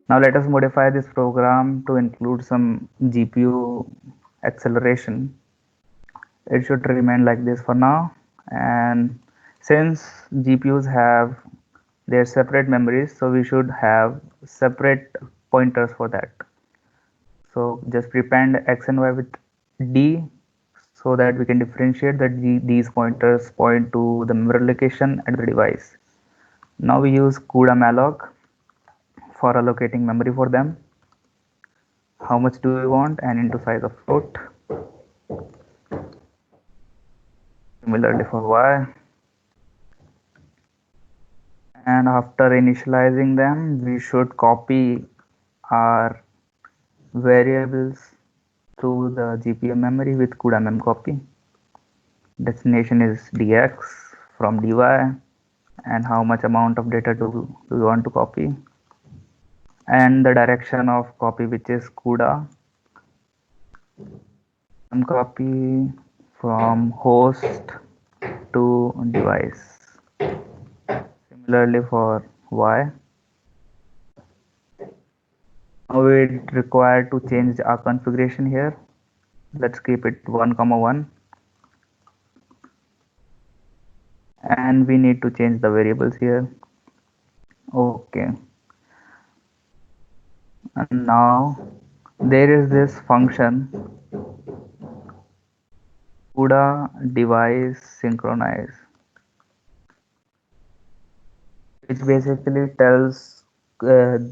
Now let us modify this program to include some GPU acceleration. It should remain like this for now. And since GPUs have their separate memories, so we should have separate pointers for that. So just prepend x and y with d so that we can differentiate that these pointers point to the memory location at the device. Now we use CUDA malloc for allocating memory for them. How much do we want and into size of float. Similarly for y. And after initializing them, we should copy our variables to the GPU memory with CUDA memcopy. Destination is dx from dy, and how much amount of data do we want to copy, and the direction of copy, which is CUDA memcopy from host to device. Similarly for y. Now we require to change our configuration here. Let's keep it 1, 1, and we need to change the variables here. Okay, and now there is this function CUDA device synchronize, which basically tells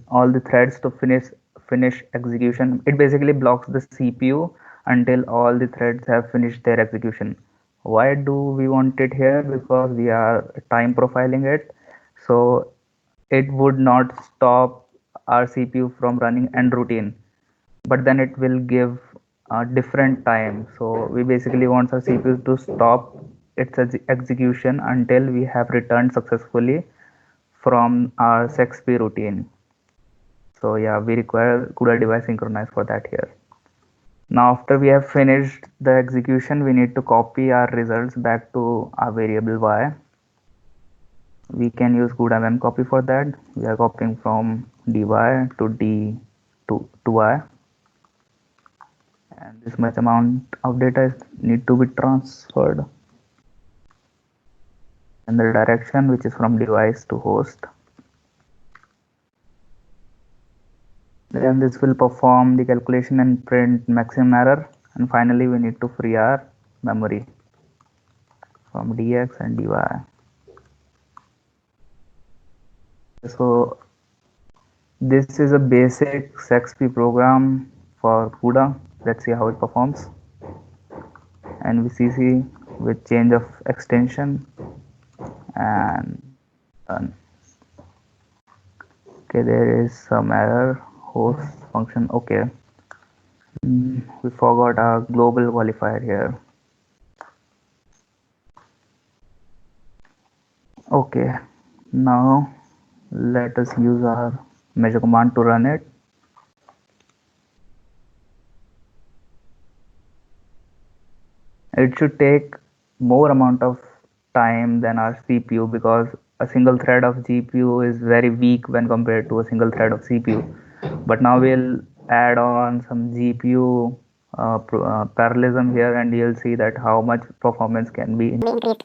all the threads to finish execution. It basically blocks the CPU until all the threads have finished their execution. Why do we want it here? Because we are time profiling it, so it would not stop our CPU from running end routine, but then it will give a different time. So we basically want our CPU to stop its execution until we have returned successfully from our SexP routine. So yeah, we require CUDA device synchronize for that here. Now after we have finished the execution, we need to copy our results back to our variable y. We can use CUDA memcopy for that. We are copying from dy to d to y, and this much amount of data is need to be transferred in the direction which is from device to host. Then this will perform the calculation and print maximum error, and finally we need to free our memory from dx and dy. So this is a basic SexP program for CUDA. Let's see how it performs. NVCC with change of extension and done. Okay, there is some error, host function. Okay, we forgot our global qualifier here. Okay, now let us use our measure command to run it. It should take more amount of time than our CPU, because a single thread of GPU is very weak when compared to a single thread of CPU. But now we'll add on some GPU parallelism here, and you'll see that how much performance can be increased.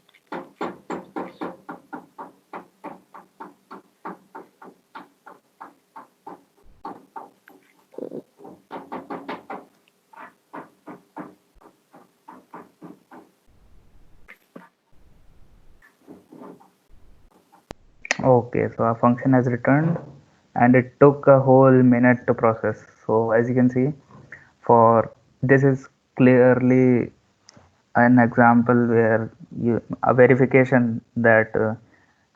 Okay, so our function has returned, and it took a whole minute to process. So as you can see, for this is clearly an example where a verification that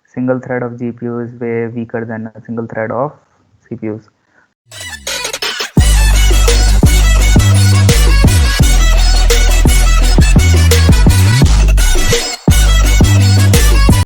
single thread of GPU is way weaker than a single thread of CPUs.